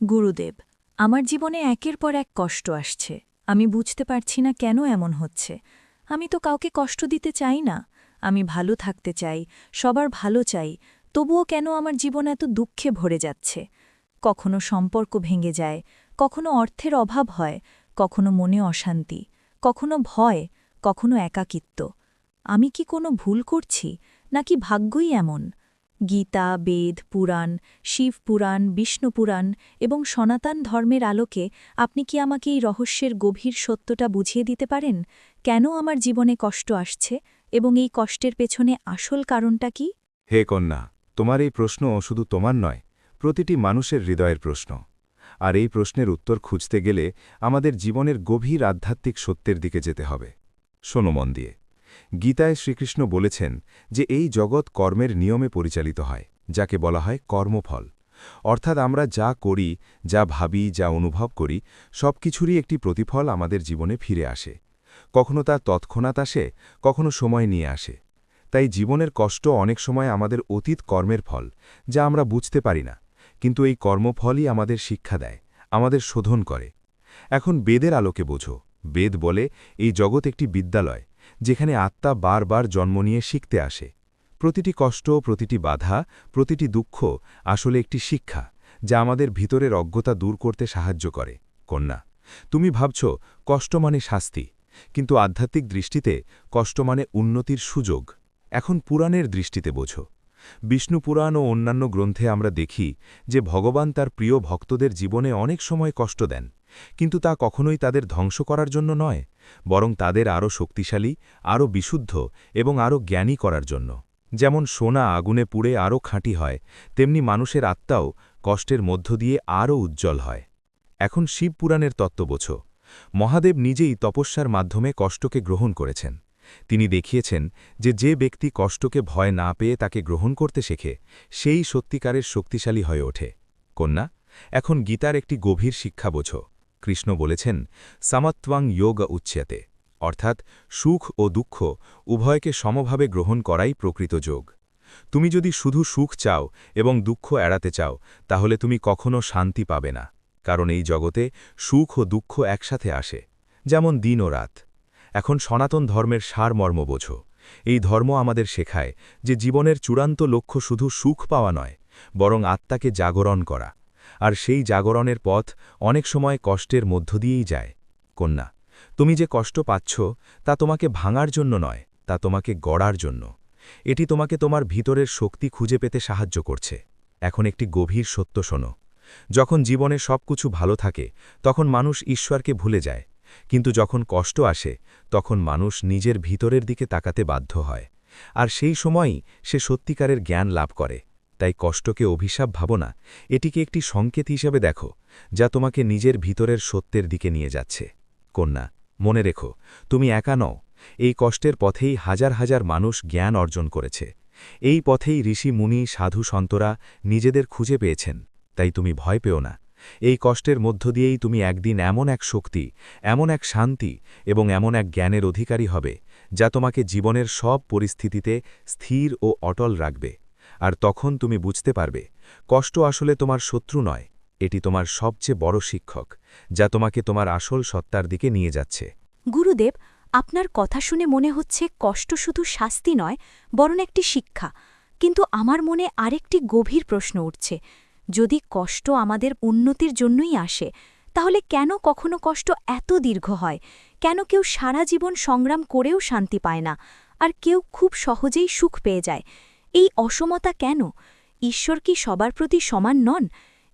গুরুদেব, আমার জীবনে একের পর এক কষ্ট আসছে। আমি বুঝতে পারছি না কেন এমন হচ্ছে। আমি তো কাউকে কষ্ট দিতে চাই না। আমি ভালো থাকতে চাই, সবার ভালো চাই। তবুও কেন আমার জীবন এত দুঃখে ভরে যাচ্ছে? কখনো সম্পর্ক ভেঙে যায়, কখনো অর্থের অভাব হয়, কখনো মনে অশান্তি, কখনো ভয়, কখনো একাকিত্ব। আমি কি কোনো ভুল করছি, নাকি ভাগ্যই এমন? গীতা, বেদ, পুরাণ, শিব পুরাণ, বিষ্ণু পুরাণ এবং সনাতন ধর্মের আলোকে আপনি কি আমাকে এই রহস্যের গভীর সত্যটা বুঝিয়ে দিতে পারেন? কেন আমার জীবনে কষ্ট আসছে এবং এই কষ্টের পেছনে আসল কারণটা কি? হে কন্যা, তোমার এই প্রশ্ন শুধু তোমার নয়, প্রতিটি মানুষের হৃদয়ের প্রশ্ন। আর এই প্রশ্নের উত্তর খুঁজতে গেলে আমাদের জীবনের গভীর আধ্যাত্মিক সত্যের দিকে যেতে হবে। শোনো মন দিয়ে। গীতায় শ্রীকৃষ্ণ বলেছেন যে এই জগৎ কর্মের নিয়মে পরিচালিত হয়, যাকে বলা হয় কর্মফল। অর্থাৎ আমরা যা করি, যা ভাবি, যা অনুভব করি, সব কিছুরই একটি প্রতিফল আমাদের জীবনে ফিরে আসে। কখনো তা তৎক্ষণাৎ আসে, কখনো সময় নিয়ে আসে। তাই জীবনের কষ্ট অনেক সময় আমাদের অতীত কর্মের ফল, যা আমরা বুঝতে পারি না। কিন্তু এই কর্মফলই আমাদের শিক্ষা দেয়, আমাদের শোধন করে। এখন বেদের আলোকে বোঝো। বেদ বলে এই জগৎ একটি বিদ্যালয়, যেখানে আত্মা বারবার জন্ম নিয়ে শিখতে আসে। প্রতিটি কষ্ট, প্রতিটি বাধা, প্রতিটি দুঃখ আসলে একটি শিক্ষা, যা আমাদের ভিতরের অজ্ঞতা দূর করতে সাহায্য করে। কন্যা, তুমি ভাবছ কষ্ট মানে শাস্তি, কিন্তু আধ্যাত্মিক দৃষ্টিতে কষ্ট মানে উন্নতির সুযোগ। এখন পুরাণের দৃষ্টিতে বোঝো। বিষ্ণু পুরাণ ও অন্যান্য গ্রন্থে আমরা দেখি যে ভগবান তার প্রিয় ভক্তদের জীবনে অনেক সময় কষ্ট দেন, কিন্তু তা কখনোই তাদের ধ্বংস করার জন্য নয়, বরং তাদের আরও শক্তিশালী, আরও বিশুদ্ধ এবং আরও জ্ঞানী করার জন্য। যেমন সোনা আগুনে পুড়ে আরও খাঁটি হয়, তেমনি মানুষের আত্মাও কষ্টের মধ্য দিয়ে আরও উজ্জ্বল হয়। এখন শিব পুরাণের তত্ত্ব বোঝো। মহাদেব নিজেই তপস্যার মাধ্যমে কষ্টকে গ্রহণ করেছেন। তিনি দেখিয়েছেন যে যে ব্যক্তি কষ্টকে ভয় না পেয়ে তাকে গ্রহণ করতে শেখে, সেই সত্যিকারের শক্তিশালী হয়ে ওঠে। কন্যা, এখন গীতার একটি গভীর শিক্ষা বোঝো। কৃষ্ণ বলেছেন, সামত্বাং যোগ উচ্যতে, অর্থাৎ সুখ ও দুঃখ উভয়কে সমভাবে গ্রহণ করাই প্রকৃত যোগ। তুমি যদি শুধু সুখ চাও এবং দুঃখ এড়াতে চাও, তাহলে তুমি কখনো শান্তি পাবে না। কারণ এই জগতে সুখ ও দুঃখ একসাথে আসে, যেমন দিন ও রাত। এখন সনাতন ধর্মের সারমর্ম বোঝো। এই ধর্ম আমাদের শেখায় যে জীবনের চূড়ান্ত লক্ষ্য শুধু সুখ পাওয়া নয়, বরং আত্মাকে জাগরণ করা। আর সেই জাগরণের পথ অনেক সময় কষ্টের মধ্য দিয়েই যায়। কন্যা, তুমি যে কষ্ট পাচ্ছ, তা তোমাকে ভাঙার জন্য নয়, তা তোমাকে গড়ার জন্য। এটি তোমাকে তোমার ভিতরের শক্তি খুঁজে পেতে সাহায্য করছে। এখন একটি গভীর সত্য শোনো। যখন জীবনে সবকিছু ভালো থাকে, তখন মানুষ ঈশ্বরকে ভুলে যায়। কিন্তু যখন কষ্ট আসে, তখন মানুষ নিজের ভিতরের দিকে তাকাতে বাধ্য হয়। আর সেই সময়ই সে সত্যিকারের জ্ঞান লাভ করে। তাই কষ্টকে অভিশাপ ভাবো না, এটিকে একটি সংকেত হিসেবে দেখো, যা তোমাকে নিজের ভিতরের সত্যের দিকে নিয়ে যাচ্ছে। কন্যা, মনে রেখো, তুমি একা নও। এই কষ্টের পথেই হাজার হাজার মানুষ জ্ঞান অর্জন করেছে। এই পথেই ঋষি মুনি, সাধু সন্তরা নিজেদের খুঁজে পেয়েছেন। তাই তুমি ভয় পেও না। এই কষ্টের মধ্য দিয়েই তুমি একদিন এমন এক শক্তি, এমন এক শান্তি এবং এমন এক জ্ঞানের অধিকারী হবে, যা তোমাকে জীবনের সব পরিস্থিতিতে স্থির ও অটল রাখবে। আর তখন তুমি বুঝতে পারবে, কষ্ট আসলে তোমার শত্রু নয়, এটি তোমার সবচেয়ে বড় শিক্ষক, যা তোমাকে তোমার আসল সত্তার দিকে নিয়ে যাচ্ছে। গুরুদেব, আপনার কথা শুনে মনে হচ্ছে কষ্ট শুধু শাস্তি নয়, বরং একটি শিক্ষা। কিন্তু আমার মনে আরেকটি গভীর প্রশ্ন উঠছে। যদি কষ্ট আমাদের উন্নতির জন্যই আসে, তাহলে কেন কখনো কষ্ট এত দীর্ঘ হয়? কেন কেউ সারা জীবন সংগ্রাম করেও শান্তি পায় না, আর কেউ খুব সহজেই সুখ পেয়ে যায়? এই অসমতা কেন? ঈশ্বর কি সবার প্রতি সমান নন?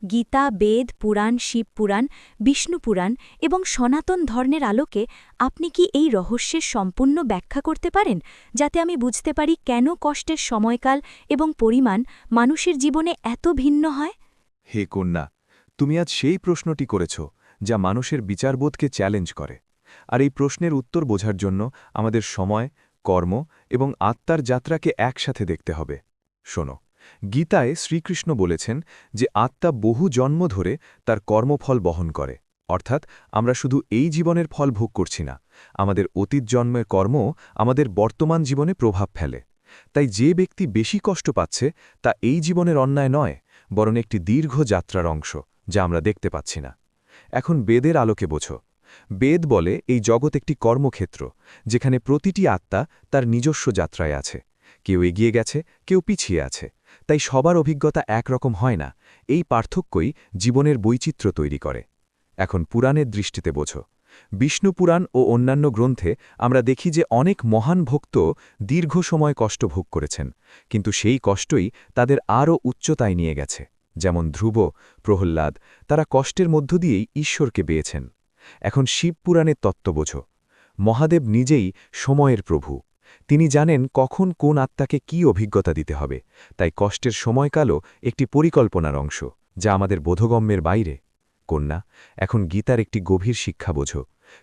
গীতা, বেদ, পুরাণ, শিব পুরাণ, বিষ্ণু পুরাণ এবং সনাতন ধর্মের আলোকে আপনি কি এই রহস্যের সম্পূর্ণ ব্যাখ্যা করতে পারেন, যাতে আমি বুঝতে পারি কেন কষ্টের সময়কাল এবং পরিমাণ মানুষের জীবনে এত ভিন্ন হয়? হে কন্যা, তুমি আজ সেই প্রশ্নটি করেছ যা মানুষের বিচারবোধকে চ্যালেঞ্জ করে। আর এই প্রশ্নের উত্তর বোঝার জন্য আমাদের সময়, কর্ম এবং আত্মার যাত্রাকে একসাথে দেখতে হবে। শোনো, গীতায় শ্রীকৃষ্ণ বলেছেন যে আত্মা বহু জন্ম ধরে তার কর্মফল বহন করে। অর্থাৎ আমরা শুধু এই জীবনের ফল ভোগ করছি না, আমাদের অতীত জন্মের কর্ম আমাদের বর্তমান জীবনে প্রভাব ফেলে। তাই যে ব্যক্তি বেশি কষ্ট পাচ্ছে, তা এই জীবনের অন্যায় নয়, বরং একটি দীর্ঘ যাত্রার অংশ, যা আমরা দেখতে পাচ্ছি না। এখন বেদের আলোকে বোঝো। বেদ বলে এই জগৎ একটি কর্মক্ষেত্র, যেখানে প্রতিটি আত্মা তার নিজস্ব যাত্রায় আছে। কেউ এগিয়ে গেছে, কেউ পিছিয়ে আছে। তাই সবার অভিজ্ঞতা একরকম হয় না। এই পার্থক্যই জীবনের বৈচিত্র্য তৈরি করে। এখন পুরাণের দৃষ্টিতে বোঝো। বিষ্ণু পুরাণ ও অন্যান্য গ্রন্থে আমরা দেখি যে অনেক মহান ভক্ত দীর্ঘ সময় কষ্ট ভোগ করেছেন, কিন্তু সেই কষ্টই তাদের আরও উচ্চতায় নিয়ে গেছে। যেমন ধ্রুব, প্রহ্লাদ, তারা কষ্টের মধ্য দিয়েই ঈশ্বরকে পেয়েছেন। এখন শিব পুরাণের তত্ত্ব বোঝো। মহাদেব নিজেই সময়ের প্রভু। তিনি জানেন কখন কোন আত্মাকে কি অভিজ্ঞতা দিতে হবে। তাই কষ্টের সময়কালও একটি পরিকল্পনার অংশ, যা আমাদের বোধগম্যের বাইরে। কন্যা, এখন গীতার একটি গভীর শিক্ষা বোঝো।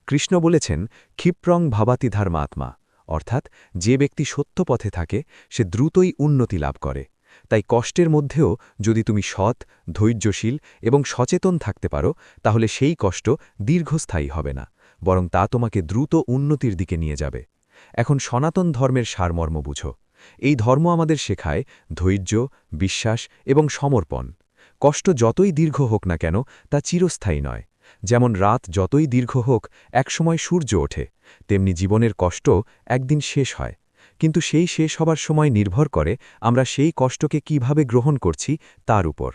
কৃষ্ণ বলেছেন, ক্ষিপ্রং ভাবাতি ধর্মাত্মা, অর্থাৎ যে ব্যক্তি সত্য পথে থাকে সে দ্রুতই উন্নতি লাভ করে। তাই কষ্টের মধ্যেও যদি তুমি সৎ, ধৈর্যশীল এবং সচেতন থাকতে পারো, তাহলে সেই কষ্ট দীর্ঘস্থায়ী হবে না, বরং তা তোমাকে দ্রুত উন্নতির দিকে নিয়ে যাবে। এখন সনাতন ধর্মের সারমর্ম বুঝো। এই ধর্ম আমাদের শেখায় ধৈর্য, বিশ্বাস এবং সমর্পণ। কষ্ট যতই দীর্ঘ হোক না কেন, তা চিরস্থায়ী নয়। যেমন রাত যতই দীর্ঘ হোক একসময় সূর্য ওঠে, তেমনি জীবনের কষ্ট একদিন শেষ হয়। কিন্তু সেই শেষ হবার সময় নির্ভর করে আমরা সেই কষ্টকে কিভাবে গ্রহণ করছি তার উপর।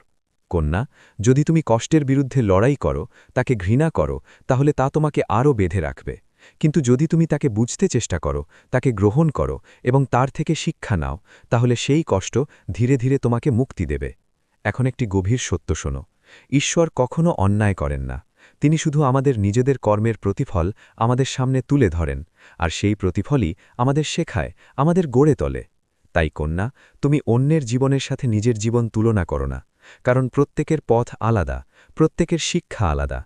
কন্যা, যদি তুমি কষ্টের বিরুদ্ধে লড়াই করো, তাকে ঘৃণা করো, তাহলে তা তোমাকে আরও বেঁধে রাখবে। কিন্তু যদি তুমি তাকে বুঝতে চেষ্টা করো, তাকে গ্রহণ করো এবং তার থেকে শিক্ষা নাও, তাহলে সেই কষ্ট ধীরে ধীরে তোমাকে মুক্তি দেবে। এখন একটি গভীর সত্য শোনো। ঈশ্বর কখনো অন্যায় করেন না। তিনি শুধু আমাদের নিজেদের কর্মের প্রতিফল আমাদের সামনে তুলে ধরেন, আর সেই প্রতিফলই আমাদের শেখায়, আমাদের গড়ে তোলে। তাই কন্যা, তুমি অন্যের জীবনের সাথে নিজের জীবন তুলনা করো না, কারণ প্রত্যেকের পথ আলাদা, প্রত্যেকের শিক্ষা আলাদা।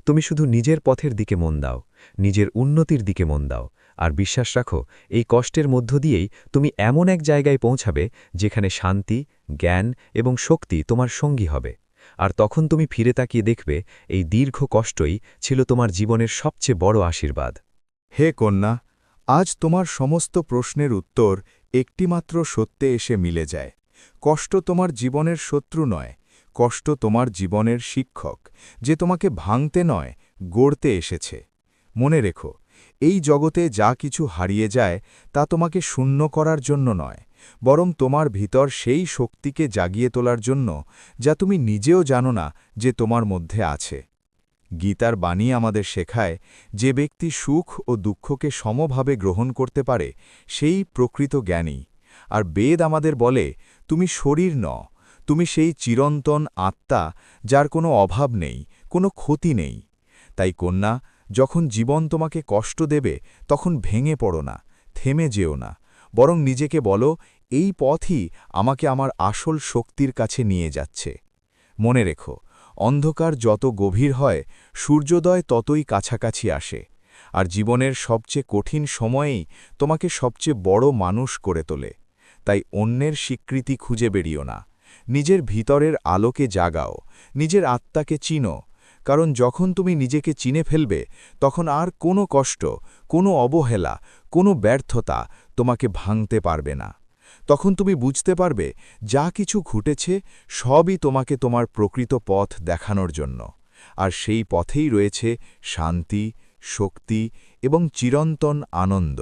তুমি শুধু নিজের পথের দিকে মন দাও, নিজের উন্নতির দিকে মন দাও, আর বিশ্বাস রাখো, এই কষ্টের মধ্য দিয়েই তুমি এমন এক জায়গায় পৌঁছাবে যেখানে শান্তি, জ্ঞান এবং শক্তি তোমার সঙ্গী হবে। আর তখন তুমি ফিরে তাকিয়ে দেখবে এই দীর্ঘ কষ্টই ছিল তোমার জীবনের সবচেয়ে বড় আশীর্বাদ। হে কন্যা, আজ তোমার সমস্ত প্রশ্নের উত্তর একটিমাত্র সত্যে এসে মিলে যায়। কষ্ট তোমার জীবনের শত্রু নয়, কষ্ট তোমার জীবনের শিক্ষক, যে তোমাকে ভাঙতে নয়, গড়তে এসেছে। মনে রেখো, এই জগতে যা কিছু হারিয়ে যায় তা তোমাকে শূন্য করার জন্য নয়, বরং তোমার ভিতর সেই শক্তিকে জাগিয়ে তোলার জন্য যা তুমি নিজেও জানো না যে তোমার মধ্যে আছে। গীতার বাণী আমাদের শেখায়, যে ব্যক্তি সুখ ও দুঃখকে সমভাবে গ্রহণ করতে পারে সেই প্রকৃত জ্ঞানী। আর বেদ আমাদের বলে, তুমি শরীর নও, তুমি সেই চিরন্তন আত্মা যার কোনো অভাব নেই, কোনো ক্ষতি নেই। তাই কন্যা, যখন জীবন তোমাকে কষ্ট দেবে তখন ভেঙে পড়ো না, থেমে যেও না, বরং নিজেকে বলো, এই পথই আমাকে আমার আসল শক্তির কাছে নিয়ে যাচ্ছে। মনে রেখো, অন্ধকার যত গভীর হয় সূর্যোদয় ততই কাছাকাছি আসে, আর জীবনের সবচেয়ে কঠিন সময়েই তোমাকে সবচেয়ে বড় মানুষ করে তোলে। তাই অন্যের স্বীকৃতি খুঁজে বেরিও না, নিজের ভিতরের আলোকে জাগাও, নিজের আত্মাকে চিনো। কারণ যখন তুমি নিজেকে চিনে ফেলবে, তখন আর কোনো কষ্ট, কোনো অবহেলা, কোনো ব্যর্থতা তোমাকে ভাঙতে পারবে না। তখন তুমি বুঝতে পারবে, যা কিছু ঘটেছে সবই তোমাকে তোমার প্রকৃত পথ দেখানোর জন্য, আর সেই পথেই রয়েছে শান্তি, শক্তি এবং চিরন্তন আনন্দ।